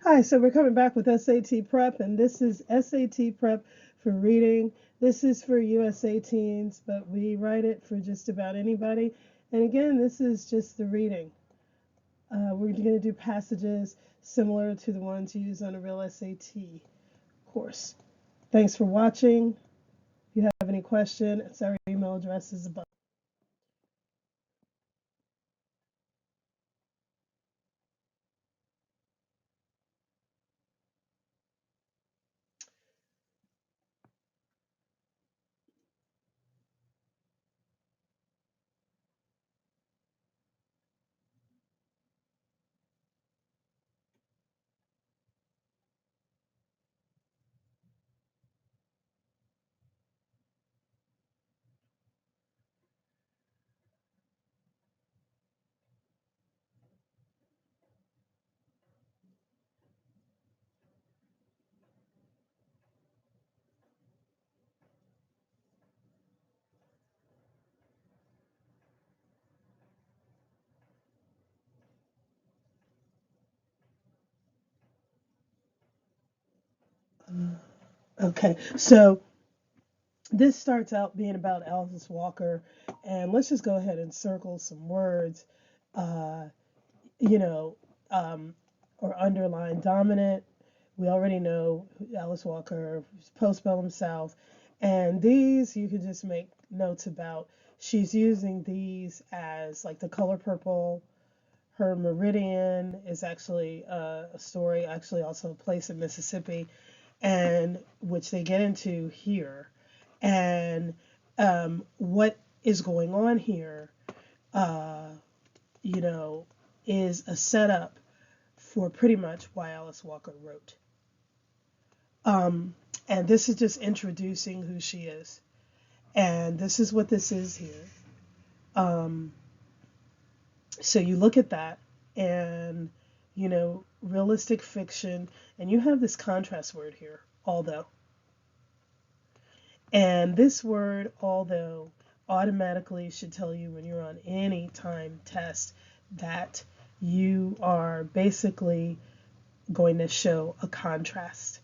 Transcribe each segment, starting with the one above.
Hi, so we're coming back with SAT prep, and this is SAT prep for reading. This is for USA teens, but we write it for just about anybody. And again, this is just the reading. We're going to do passages similar to the ones used on a real SAT course. Thanks for watching. If you have any questions, our email address is above. Okay, so this starts out being about Alice Walker, and let's just go ahead and circle some words. Uh, you know, um, or underline dominant. We already know Alice Walker, postbellum South, and these you can just make notes about. She's using these as like the color purple. Her Meridian is actually a story, actually also a place in Mississippi, and which they get into here. And what is going on here, uh, you know, is a setup for pretty much why Alice Walker wrote. Um, and this is just introducing who she is. And this is what this is here. Um, so you look at that and, realistic fiction, and you have this contrast word here, although. And this word, although, automatically should tell you when you're on any time test that you are basically going to show a contrast.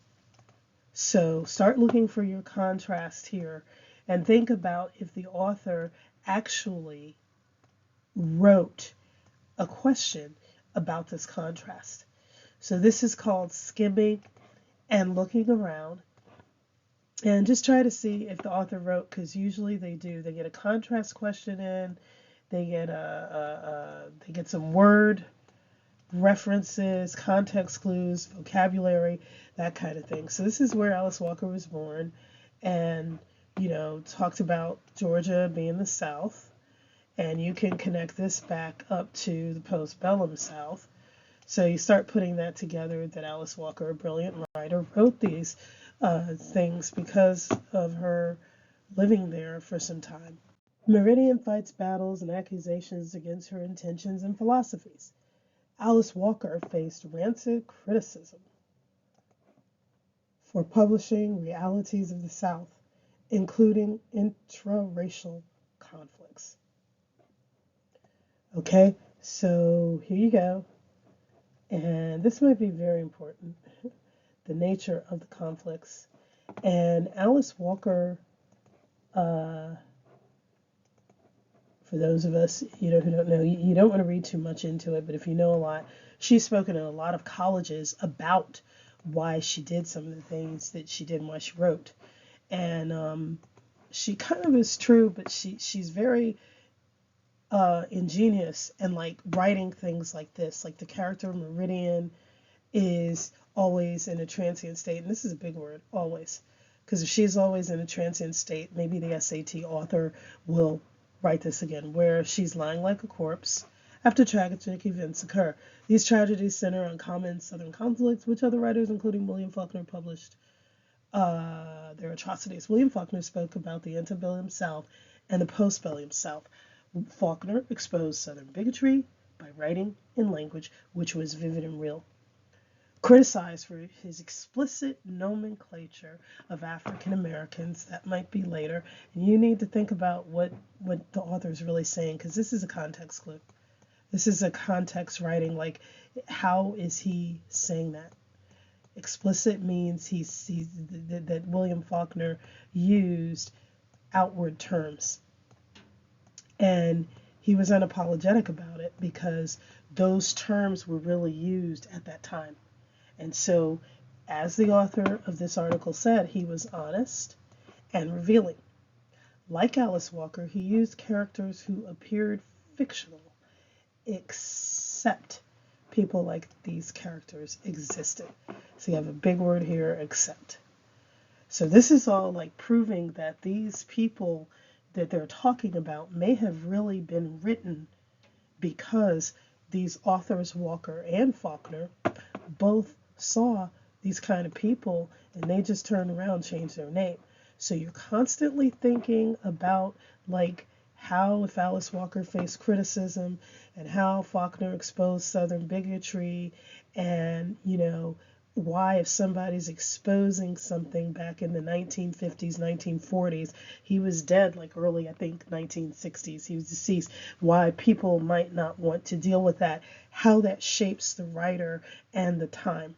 So start looking for your contrast here and think about if the author actually wrote a question about this contrast. So this is called skimming and looking around, and just try to see if the author wrote, because usually they do. They get a contrast question in, they get they get some word references, context clues, vocabulary, that kind of thing. So this is where Alice Walker was born, and talked about Georgia being the South, and you can connect this back up to the postbellum South. So you start putting that together, that Alice Walker, a brilliant writer, wrote these things because of her living there for some time. Meridian fights battles and accusations against her intentions and philosophies. Alice Walker faced rancid criticism for publishing realities of the South, including intraracial conflicts. Okay, so here you go. And this might be very important, the nature of the conflicts. And Alice Walker, uh, for those of us who don't know, you don't want to read too much into it, but if you know a lot, she's spoken in a lot of colleges about why she did some of the things that she did and why she wrote. And she kind of is true, but she's very ingenious and like writing things like this. Like the character Meridian is always in a transient state, and this is a big word, always. Because if she's always in a transient state, maybe the SAT author will write this again, where she's lying like a corpse after tragic events occur. These tragedies center on common Southern conflicts, which other writers, including William Faulkner, published their atrocities. William Faulkner spoke about the antebellum South and the postbellum South. Faulkner exposed Southern bigotry by writing in language which was vivid and real. Criticized for his explicit nomenclature of African Americans, that might be later. And you need to think about what the author is really saying, because this is a context clue. This is a context writing, like how is he saying that? Explicit means that William Faulkner used outward terms, and he was unapologetic about it because those terms were really used at that time. And so, as the author of this article said, he was honest and revealing. Like Alice Walker, he used characters who appeared fictional, except people like these characters existed. So you have a big word here, except. So this is all like proving that these people that they're talking about may have really been written because these authors, Walker and Faulkner, both saw these kind of people and they just turned around and changed their name. So you're constantly thinking about like how if Alice Walker faced criticism and how Faulkner exposed Southern bigotry, and why if somebody's exposing something back in the 1950s, 1940s, he was dead like early, I think 1960s, he was deceased, why people might not want to deal with that, how that shapes the writer and the time.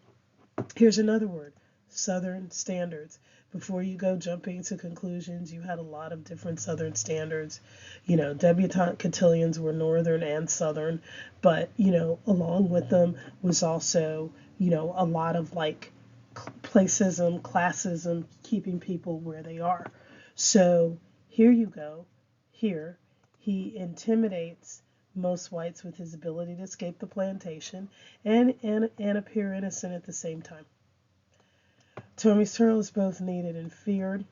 Here's another word, Southern standards. Before you go jumping to conclusions, you had a lot of different Southern standards. Debutante cotillions were Northern and Southern, but, along with them was also, a lot of like placism, classism, keeping people where they are. So here you go. Here, he intimidates most whites with his ability to escape the plantation and appear innocent at the same time. Tommy's Turtle is both needed and feared.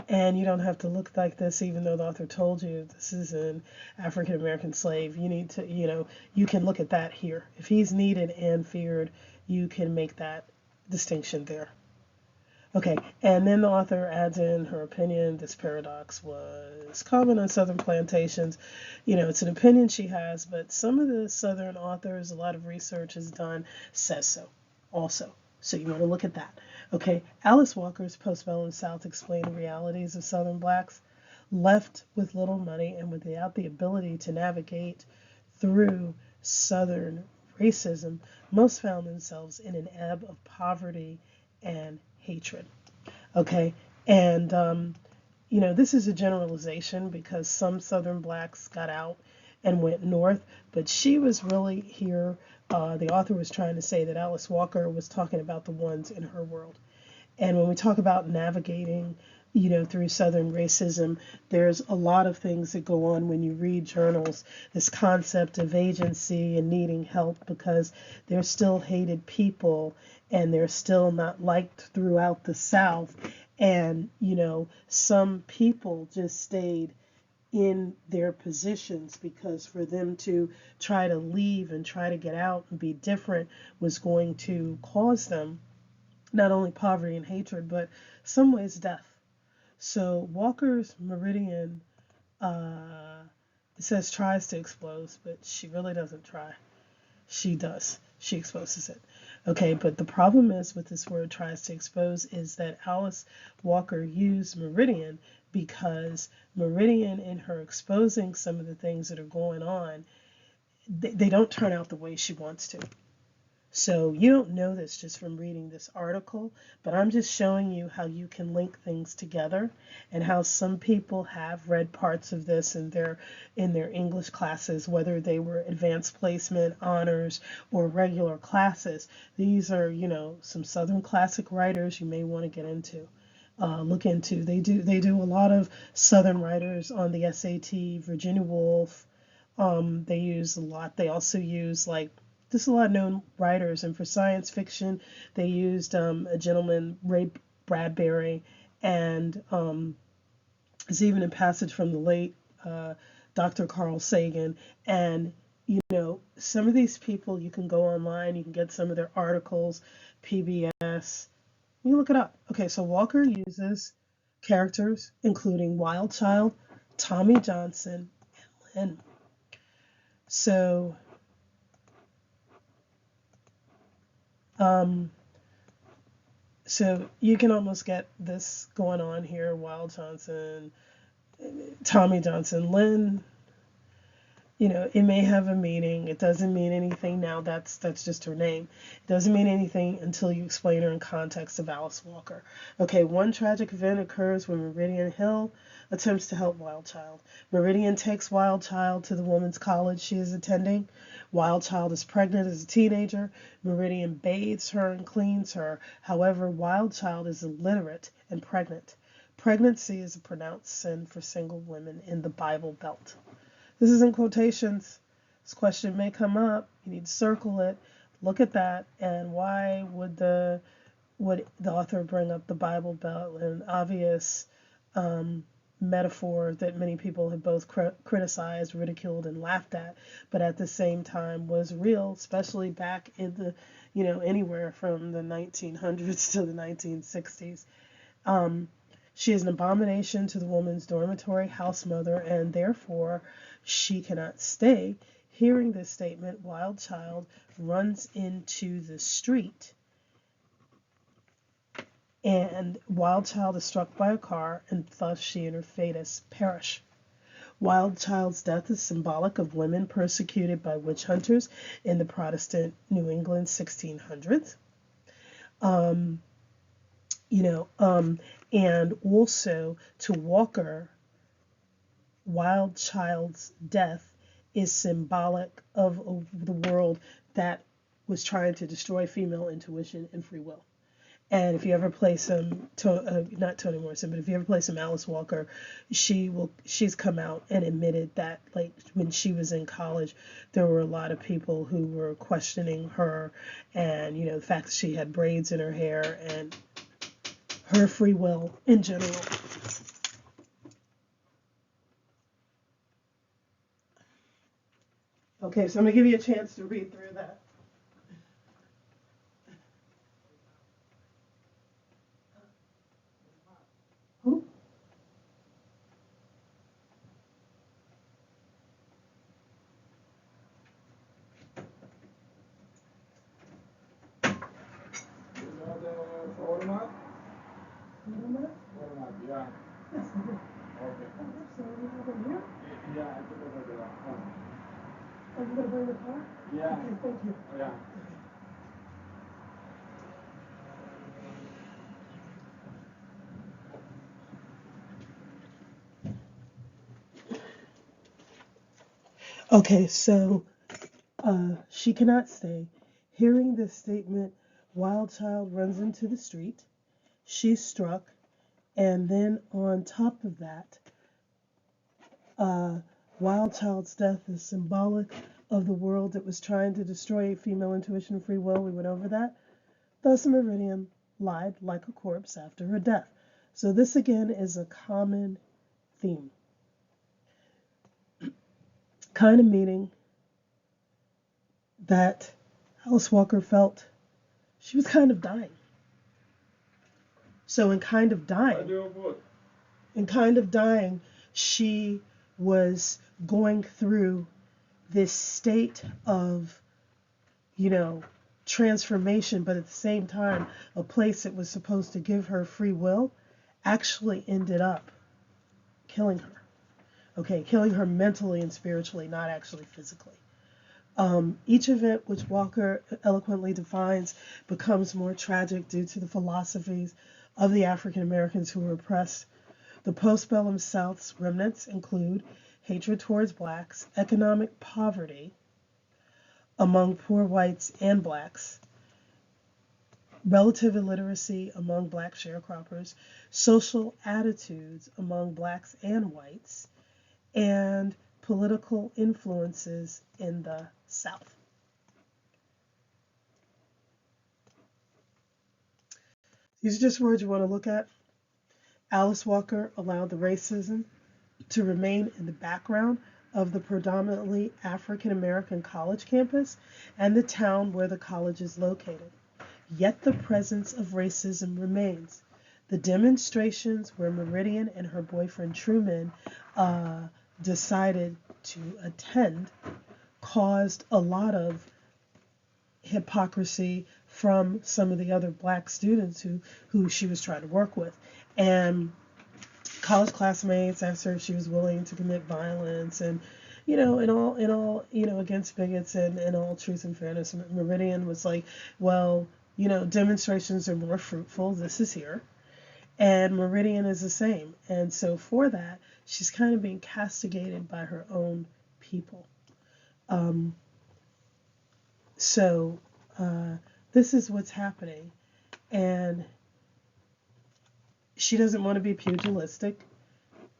And you don't have to look like this, even though the author told you this is an African American slave. You need to, you can look at that here. If he's needed and feared, you can make that distinction there. Okay, and then the author adds in her opinion. This paradox was common on Southern plantations. It's an opinion she has, but some of the Southern authors, a lot of research is done, says so also. So you want to look at that. Okay, Alice Walker's Postbellum South explained the realities of Southern blacks left with little money and without the ability to navigate through Southern racism. Most found themselves in an ebb of poverty and hatred. Okay, and this is a generalization because some Southern blacks got out and went north, but she was really here. The author was trying to say that Alice Walker was talking about the ones in her world. And when we talk about navigating, through Southern racism, there's a lot of things that go on when you read journals. This concept of agency and needing help because they're still hated people and they're still not liked throughout the South. And, some people just stayed in their positions because for them to try to leave and try to get out and be different was going to cause them not only poverty and hatred, but some ways death. So Walker's Meridian, it says tries to expose, but she really doesn't try. She does. She exposes it. Okay, but the problem is with this word tries to expose is that Alice Walker used Meridian because Meridian, in her exposing some of the things that are going on, they don't turn out the way she wants to. So you don't know this just from reading this article, but I'm just showing you how you can link things together and how some people have read parts of this in their English classes, whether they were advanced placement, honors, or regular classes. These are, some Southern classic writers you may want to get into. Look into. They do a lot of Southern writers on the SAT. Virginia Woolf. They use a lot. They also use like just a lot of known writers, and for science fiction, they used a gentleman, Ray Bradbury, and there's even a passage from the late Dr. Carl Sagan. And some of these people, you can go online, you can get some of their articles, PBS. You look it up. Okay, so Walker uses characters including Wild Child, Tommy Johnson, and Lynn. So so you can almost get this going on here. Wild Johnson, Tommy Johnson, Lynn. It may have a meaning. It doesn't mean anything now. That's just her name. It doesn't mean anything until you explain her in context of Alice Walker. Okay, one tragic event occurs when Meridian Hill attempts to help Wild Child. Meridian takes Wild Child to the women's college she is attending. Wild Child is pregnant as a teenager. Meridian bathes her and cleans her. However, Wild Child is illiterate and pregnant. Pregnancy is a pronounced sin for single women in the Bible Belt. This is in quotations. This question may come up. You need to circle it. Look at that. And why would the author bring up the Bible Belt, an obvious metaphor that many people have both criticized, ridiculed, and laughed at, but at the same time was real, especially back in the, anywhere from the 1900s to the 1960s. She is an abomination to the woman's dormitory house mother, and therefore she cannot stay. Hearing this statement, Wild Child runs into the street, and Wild Child is struck by a car, and thus she and her fetus perish. Wild Child's death is symbolic of women persecuted by witch hunters in the Protestant New England 1600s. And also to Walker, Wild Child's death is symbolic of the world that was trying to destroy female intuition and free will. And if you ever play some, not Toni Morrison, but if you ever play some Alice Walker, she's come out and admitted that, like, when she was in college, there were a lot of people who were questioning her, and the fact that she had braids in her hair and her free will in general. Okay, so I'm going to give you a chance to read through that. Who? Yeah. Yes, I do. Okay. So you have them here? Yeah, I took over the phone. Are you going to bring the car? Yeah. Okay, thank you. Yeah. Okay, so she cannot stay. Hearing this statement, Wild Child runs into the street. She's struck, and then on top of that, Wild Child's death is symbolic of the world that was trying to destroy female intuition and free will. We went over that. Thus, Meridian lied like a corpse after her death. So this again is a common theme. Kind of meaning that Alice Walker felt she was kind of dying. So in kind of dying, she was going through this state of, transformation, but at the same time, a place that was supposed to give her free will actually ended up killing her. Okay, killing her mentally and spiritually, not actually physically. Each event which Walker eloquently defines becomes more tragic due to the philosophies of the African Americans who were oppressed. The postbellum South's remnants include hatred towards blacks, economic poverty among poor whites and blacks, relative illiteracy among black sharecroppers, social attitudes among blacks and whites, and political influences in the South. These are just words you want to look at. Alice Walker allowed the racism to remain in the background of the predominantly African American college campus and the town where the college is located. Yet the presence of racism remains. The demonstrations where Meridian and her boyfriend Truman decided to attend caused a lot of hypocrisy from some of the other black students who she was trying to work with. And college classmates asked her if she was willing to commit violence, and against bigots and all truth and fairness, Meridian was like, well, demonstrations are more fruitful. This is here. And Meridian is the same. And so for that, she's kind of being castigated by her own people. Um, so this is what's happening. And she doesn't want to be pugilistic.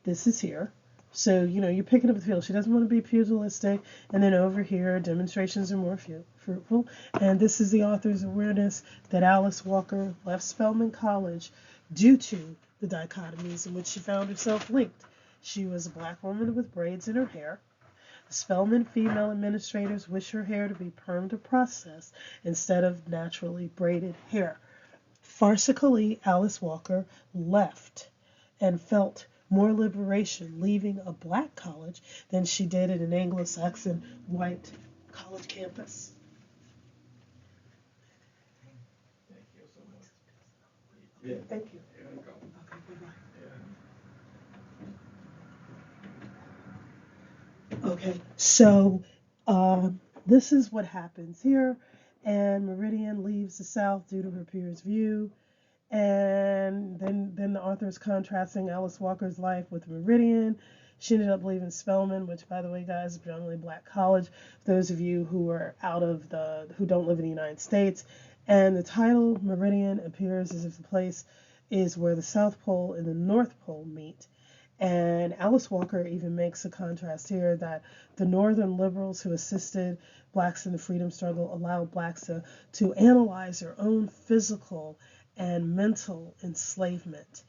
This is here. So, you're picking up the field. She doesn't want to be pugilistic. And then over here, demonstrations are more fruitful. And this is the author's awareness that Alice Walker left Spelman College due to the dichotomies in which she found herself linked. She was a black woman with braids in her hair. The Spelman female administrators wish her hair to be permed or processed instead of naturally braided hair. Farcically, Alice Walker left and felt more liberation leaving a black college than she did at an Anglo-Saxon white college campus. Thank you so much. Yeah. Thank you. You're welcome. Okay, Yeah. bye-bye. Okay, so this is what happens here, and Meridian leaves the South due to her peers' view. And then the author is contrasting Alice Walker's life with Meridian. She ended up leaving Spelman, which, by the way, guys, is a predominantly black college. For those of you who are who don't live in the United States. And the title Meridian appears as if the place is where the South Pole and the North Pole meet. And Alice Walker even makes a contrast here that the Northern liberals who assisted blacks in the freedom struggle allowed blacks to analyze their own physical and mental enslavement.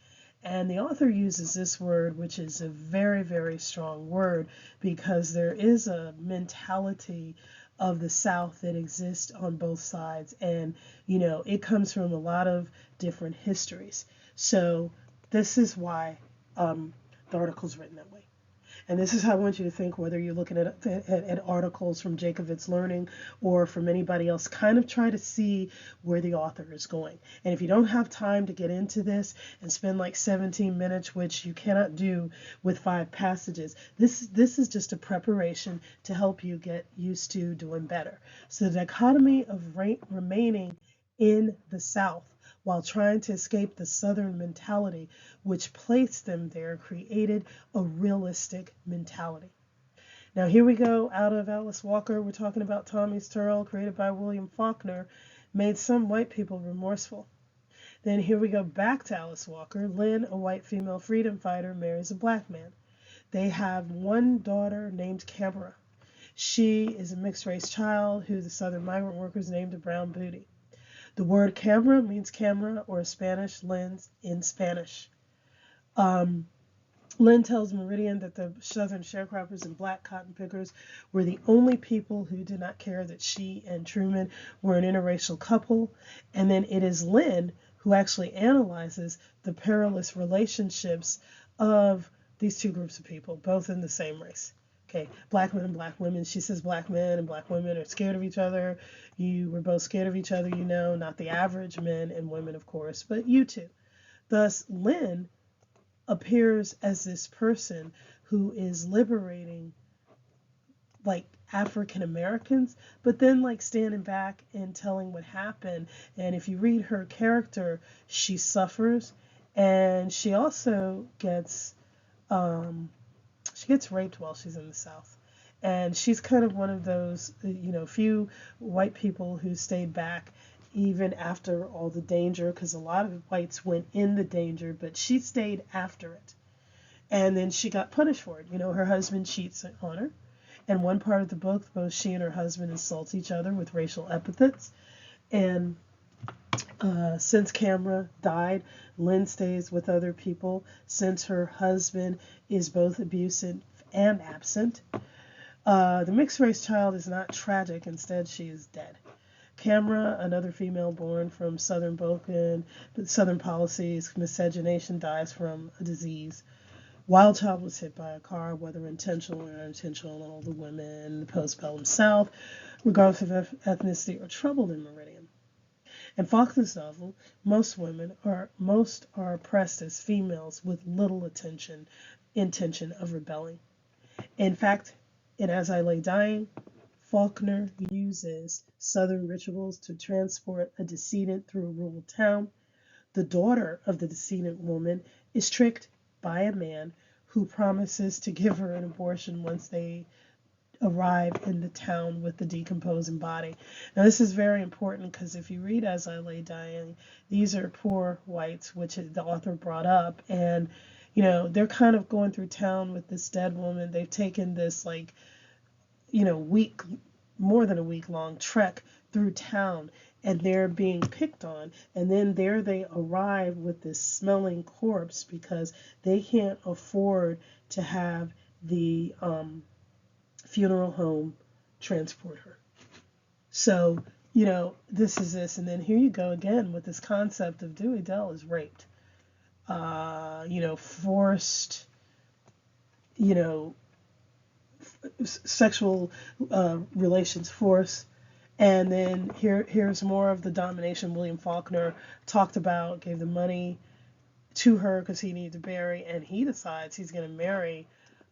And the author uses this word, which is a very, very strong word, because there is a mentality of the South that exists on both sides. And, it comes from a lot of different histories. So this is why the article's written that way. And this is how I want you to think, whether you're looking at articles from Jacobitz Learning or from anybody else. Kind of try to see where the author is going. And if you don't have time to get into this and spend like 17 minutes, which you cannot do with 5 passages, this is just a preparation to help you get used to doing better. So the dichotomy of remaining in the South while trying to escape the Southern mentality which placed them there, created a realistic mentality. Now here we go out of Alice Walker. We're talking about Tommy's Turl, created by William Faulkner, made some white people remorseful. Then here we go back to Alice Walker. Lynn, a white female freedom fighter, marries a black man. They have one daughter named Camera. She is a mixed race child who the Southern migrant workers named a brown booty. The word camera means camera or Spanish lens in Spanish. Lynn tells Meridian that the Southern sharecroppers and black cotton pickers were the only people who did not care that she and Truman were an interracial couple. And then it is Lynn who actually analyzes the perilous relationships of these two groups of people, both in the same race. Okay, black men and black women. She says black men and black women are scared of each other. You were both scared of each other, not the average men and women, of course, but you too. Thus, Lynn appears as this person who is liberating like African Americans, but then like standing back and telling what happened. And if you read her character, she suffers, and she also gets raped while she's in the South. And she's kind of one of those, few white people who stayed back even after all the danger, because a lot of whites went in the danger, but she stayed after it. And then she got punished for it. Her husband cheats on her. And one part of the book, both she and her husband insult each other with racial epithets. And since Camera died, Lynn stays with other people since her husband is both abusive and absent. The mixed race child is not tragic. Instead, she is dead. Camera, another female born from Southern policies, miscegenation, dies from a disease. Wild Child was hit by a car, whether intentional or unintentional, and all the women in the postbellum South, regardless of ethnicity, are troubled in Meridian. In Faulkner's novel, most are oppressed as females with little intention of rebelling. In fact, In As I Lay Dying, Faulkner uses Southern rituals to transport a decedent through a rural town. The daughter of the decedent woman is tricked by a man who promises to give her an abortion once they arrive in the town with the decomposing body. Now, this is very important because if you read As I Lay Dying, these are poor whites, which the author brought up, and they're kind of going through town with this dead woman. They've taken this like week, more than a week long trek through town, and they're being picked on, and then there they arrive with this smelling corpse because they can't afford to have the funeral home transport her. So this is this, and then here you go again with this concept of Dewey Dell is raped, forced, you know sexual relations force. And then here's more of the domination William Faulkner talked about, gave the money to her because he needed to bury, and he decides he's going to marry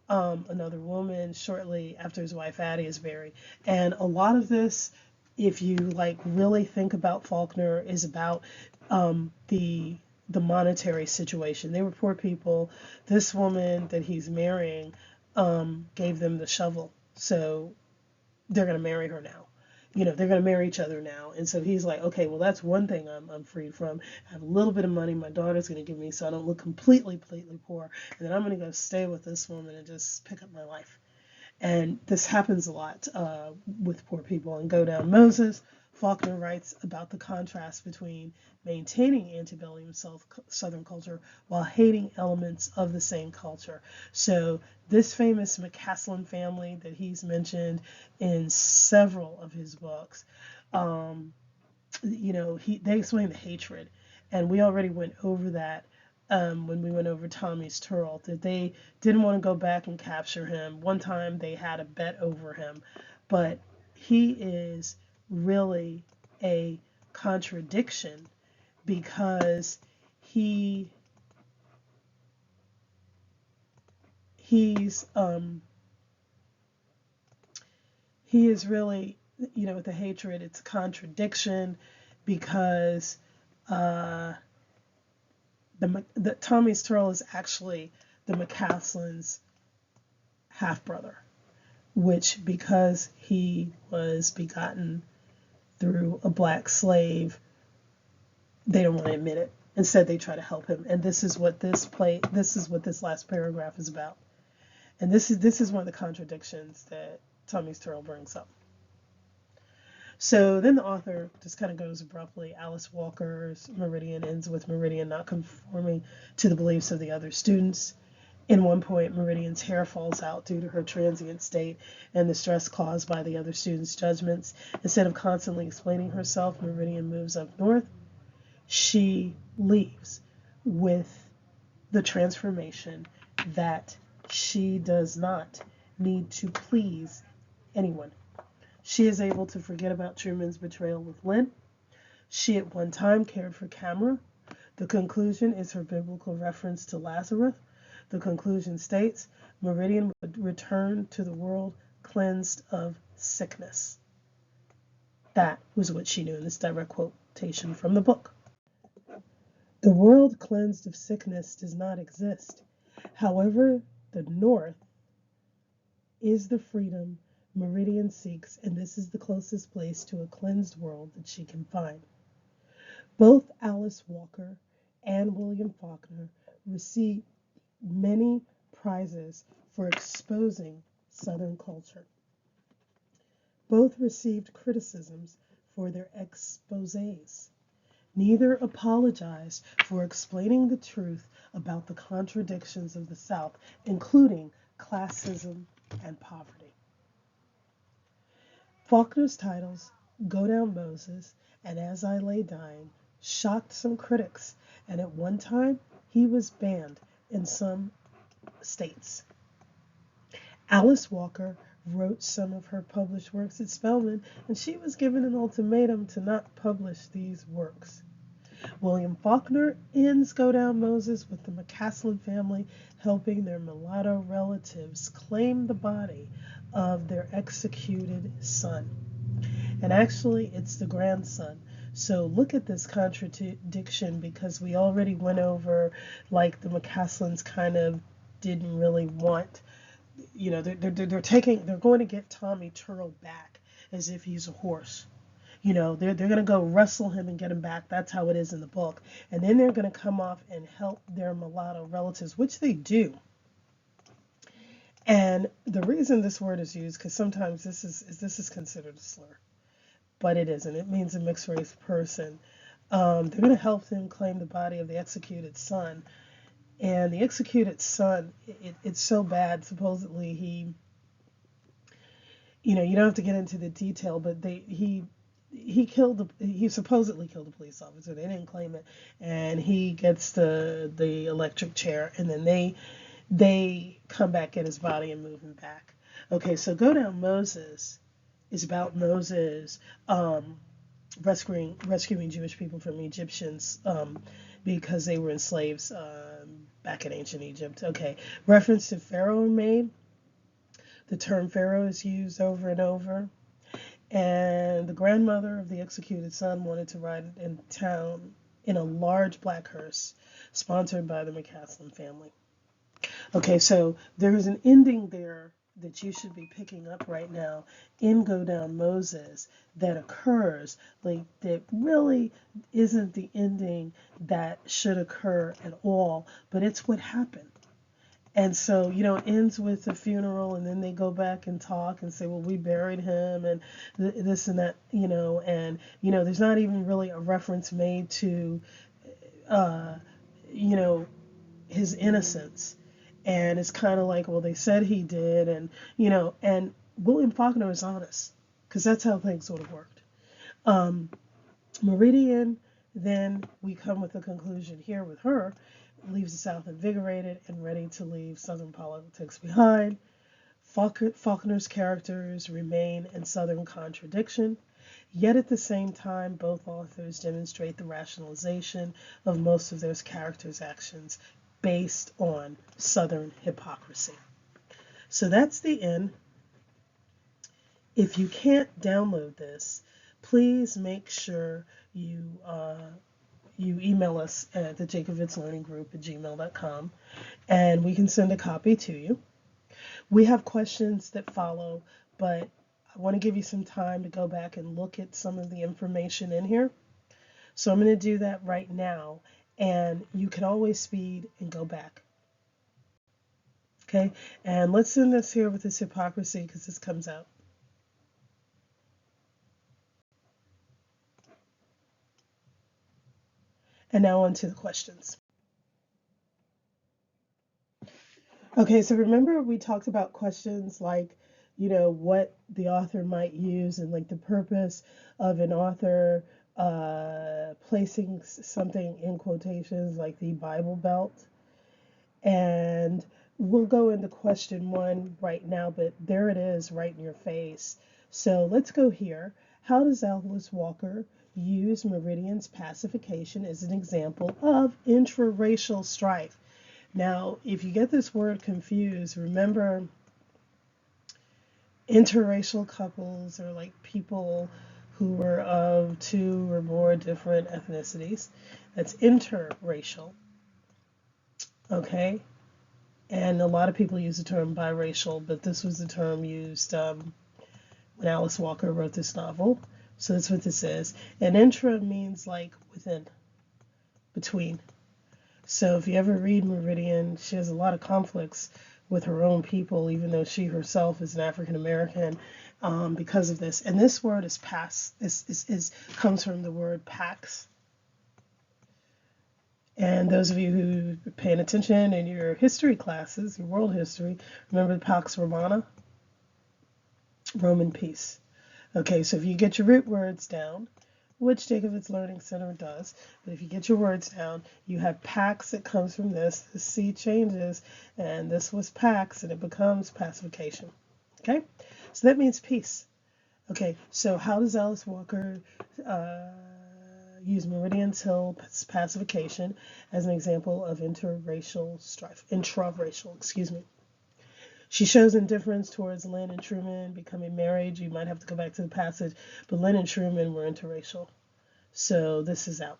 another woman shortly after his wife Addie is buried. And a lot of this, if you really think about Faulkner, is about the monetary situation. They were poor people. This woman that he's marrying gave them the shovel, so they're going to marry her now. They're going to marry each other now. And so he's like, okay, well, that's one thing I'm freed from. I have a little bit of money my daughter's going to give me so I don't look completely poor. And then I'm going to go stay with this woman and just pick up my life. And this happens a lot with poor people. And Go Down Moses, Faulkner writes about the contrast between maintaining antebellum Southern culture while hating elements of the same culture. So this famous McCaslin family that he's mentioned in several of his books, they explain the hatred. And we already went over that when we went over Tommy's Turl, that they didn't want to go back and capture him. One time they had a bet over him, but he is really a contradiction because he is really, with the hatred, it's a contradiction because the Tommy's Turl is actually the McCaslin's half brother, which because he was begotten through a black slave, they don't want to admit it. Instead, they try to help him, and this is what this last paragraph is about. And this is one of the contradictions that Tommy's Turl brings up. So then the author just kind of goes abruptly. Alice Walker's Meridian ends with Meridian not conforming to the beliefs of the other students. In one point, Meridian's hair falls out due to her transient state and the stress caused by the other students' judgments. Instead of constantly explaining herself, Meridian moves up north. She leaves with the transformation that she does not need to please anyone. She is able to forget about Truman's betrayal with Lynn. She at one time cared for Camera. The conclusion is her biblical reference to Lazarus. The conclusion states, Meridian would return to the world cleansed of sickness. That was what she knew in this direct quotation from the book. The world cleansed of sickness does not exist. However, the North is the freedom Meridian seeks, and this is the closest place to a cleansed world that she can find. Both Alice Walker and William Faulkner received many prizes for exposing Southern culture. Both received criticisms for their exposés. Neither apologized for explaining the truth about the contradictions of the South, including classism and poverty. Faulkner's titles, Go Down Moses and As I Lay Dying, shocked some critics, and at one time he was banned in some states. Alice Walker wrote some of her published works at Spelman, and she was given an ultimatum to not publish these works. William Faulkner ends Go Down Moses with the McCaslin family helping their mulatto relatives claim the body of their executed son. And actually, it's the grandson. So look at this contradiction, because we already went over like the McCaslins kind of didn't really want, they're going to get Tommy Turtle back as if he's a horse. They're going to go wrestle him and get him back. That's how it is in the book. And then they're going to come off and help their mulatto relatives, which they do. And the reason this word is used, because sometimes this is considered a slur, but it isn't. It means a mixed race person. They're going to help them claim the body of the executed son. And the executed son, it's so bad. Supposedly you don't have to get into the detail, but he supposedly killed a police officer. They didn't claim it, and he gets the electric chair, and then they come back, get his body, and move him back. Okay, so Go Down Moses is about Moses rescuing Jewish people from Egyptians, because they were enslaved back in ancient Egypt. Okay, reference to Pharaoh made. The term Pharaoh is used over and over. And the grandmother of the executed son wanted to ride in town in a large black hearse sponsored by the McCaslin family. Okay, so there is an ending there that you should be picking up right now in Go Down Moses that occurs, like, that really isn't the ending that should occur at all, but it's what happened. And so, it ends with a funeral, and then they go back and talk and say, well, we buried him, and this and that, and, there's not even really a reference made to, uh, you know, his innocence. And it's kind of like, well, they said he did, and William Faulkner is honest, because that's how things would have worked. Meridian, then we come with a conclusion here with her, leaves the South invigorated and ready to leave Southern politics behind. Faulkner's characters remain in Southern contradiction, yet at the same time, both authors demonstrate the rationalization of most of their characters' actions based on Southern hypocrisy. So that's the end. If you can't download this, please make sure you email us at the jacobvitzlearninggroup@gmail.com, and we can send a copy to you. We have questions that follow, but I want to give you some time to go back and look at some of the information in here. So I'm going to do that right now, and you can always speed and go back. Okay, and let's end this here with this hypocrisy, because this comes out. And now on to the questions. Okay, so remember we talked about questions like, what the author might use, and like the purpose of an author placing something in quotations, like the Bible Belt. And we'll go into question 1 right now, but there it is right in your face. So let's go here. How does Alice Walker use Meridian's pacification as an example of intraracial strife? Now, if you get this word confused, remember, interracial couples are like people who are of 2 or more different ethnicities. That's interracial. Okay? And a lot of people use the term biracial, but this was the term used when Alice Walker wrote this novel. So that's what this is. And intra means like within, between. So if you ever read Meridian, she has a lot of conflicts with her own people, even though she herself is an African American, because of this. And this word is pax. This comes from the word pax. And those of you who are paying attention in your history classes, your world history, remember the Pax Romana? Roman peace. Okay, so if you get your root words down, which Jacobitz Learning Center does, but if you get your words down, you have pax that comes from this. The C changes, and this was pax, and it becomes pacification. Okay, so that means peace. Okay, so how does Alice Walker use Meridian till pacification as an example of interracial strife, intraracial, excuse me. She shows indifference towards Lynn and Truman becoming married. You might have to go back to the passage, but Lynn and Truman were interracial. So this is out.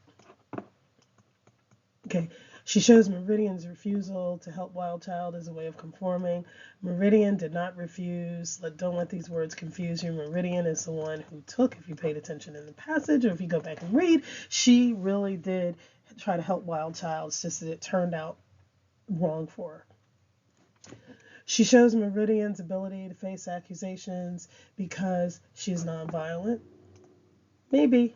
Okay. She shows Meridian's refusal to help Wild Child as a way of conforming. Meridian did not refuse. Don't let these words confuse you. Meridian is the one who took, if you paid attention in the passage, or if you go back and read, she really did try to help Wild Child. It's just that it turned out wrong for her. She shows Meridian's ability to face accusations because she's nonviolent. Maybe.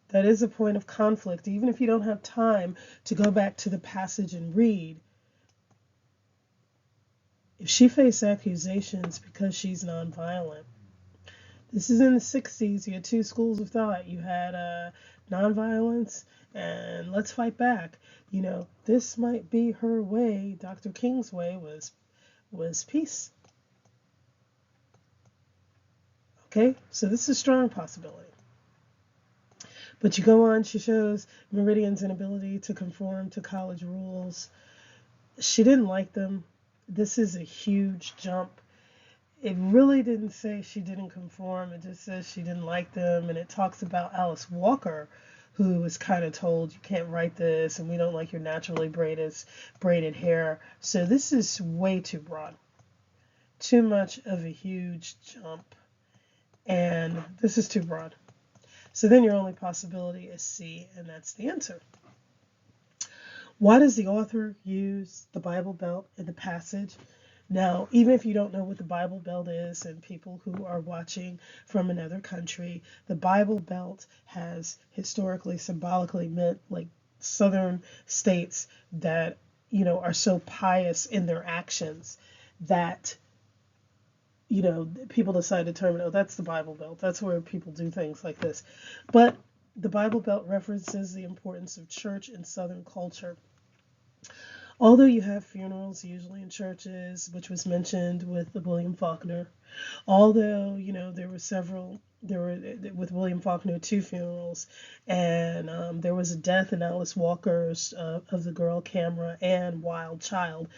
That is a point of conflict, even if you don't have time to go back to the passage and read. If she faced accusations because she's nonviolent, this is in the 60s. You had two schools of thought. You had nonviolence and let's fight back. This might be her way. Dr. King's way was peace. Okay, so this is a strong possibility. But you go on, she shows Meridian's inability to conform to college rules. She didn't like them. This is a huge jump. It really didn't say she didn't conform. It just says she didn't like them. And it talks about Alice Walker, who was kind of told, you can't write this, and we don't like your naturally braided hair. So this is way too broad. Too much of a huge jump. And this is too broad. So then your only possibility is C, and that's the answer. Why does the author use the Bible Belt in the passage? Now, even if you don't know what the Bible Belt is, and people who are watching from another country, the Bible Belt has historically, symbolically meant like southern states that, are so pious in their actions that people decide to determine, oh, that's the Bible Belt. That's where people do things like this. But the Bible Belt references the importance of church in Southern culture. Although you have funerals usually in churches, which was mentioned with William Faulkner, although, there were with William Faulkner 2 funerals, and there was a death in Alice Walker's of the girl Camera and Wild Child.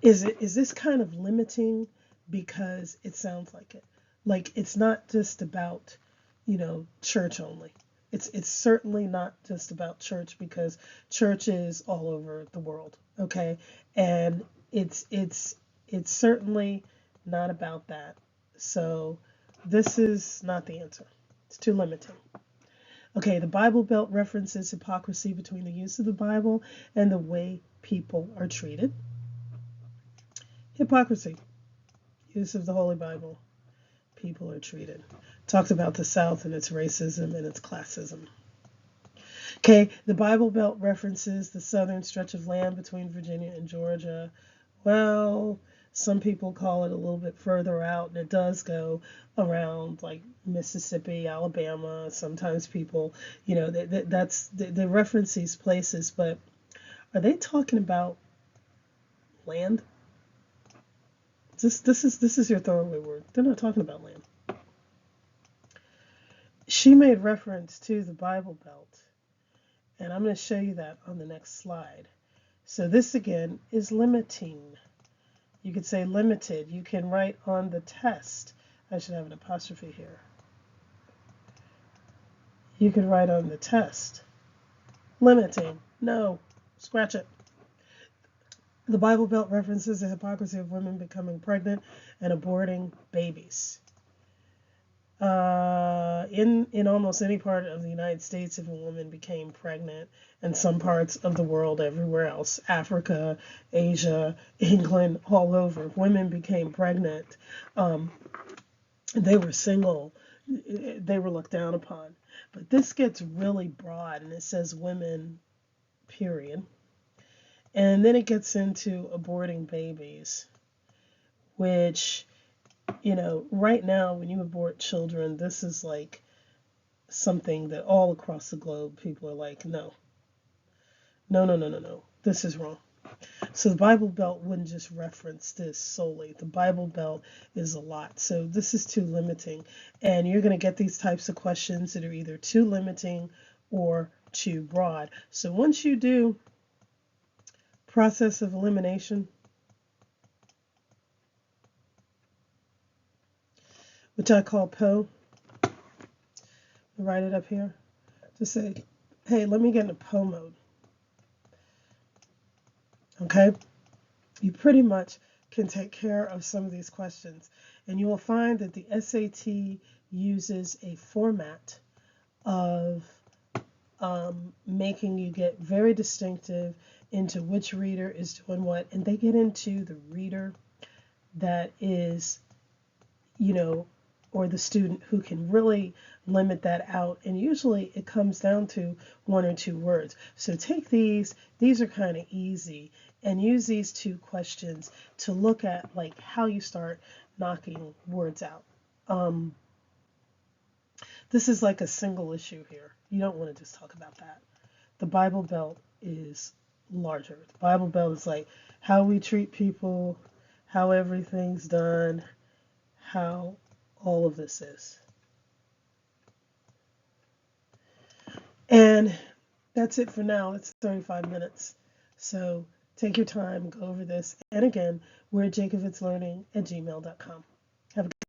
Is this kind of limiting? Because it sounds like it. Like it's not just about, church only. It's certainly not just about church, because church is all over the world, okay? And it's certainly not about that. So this is not the answer. It's too limiting. Okay, the Bible Belt references hypocrisy between the use of the Bible and the way people are treated. Hypocrisy. Use of the Holy Bible. People are treated. Talks about the South and its racism and its classism. Okay, the Bible Belt references the southern stretch of land between Virginia and Georgia. Well, some people call it a little bit further out, and it does go around like Mississippi, Alabama. Sometimes people, they reference these places, but are they talking about land? This is your throwaway word. They're not talking about land. She made reference to the Bible Belt, and I'm going to show you that on the next slide. So this again is limiting. You could say limited. You can write on the test. I should have an apostrophe here. You could write on the test. Limiting. No. Scratch it. The Bible Belt references the hypocrisy of women becoming pregnant and aborting babies. In almost any part of the United States, if a woman became pregnant, and some parts of the world, everywhere else, Africa, Asia, England, all over, if women became pregnant, they were single, they were looked down upon. But this gets really broad, and it says women, period. And then it gets into aborting babies, which, right now when you abort children, this is like something that all across the globe people are like, no. This is wrong. So the Bible Belt wouldn't just reference this solely. The Bible Belt is a lot. So this is too limiting. And you're going to get these types of questions that are either too limiting or too broad. So once you do process of elimination, which I call PO, write it up here, to say, hey, let me get into PO mode. Okay? You pretty much can take care of some of these questions. And you will find that the SAT uses a format of making you get very distinctive into which reader is doing what. And they get into the reader that is, or the student who can really limit that out. And usually it comes down to 1 or 2 words. So take these are kind of easy, and use these 2 questions to look at like how you start knocking words out. This is like a single issue here. You don't want to just talk about that. The Bible Belt is larger. The Bible Belt is like how we treat people, how everything's done, how all of this is. And that's it for now. It's 35 minutes. So take your time, go over this. And again, we're at jacobitslearning@gmail.com.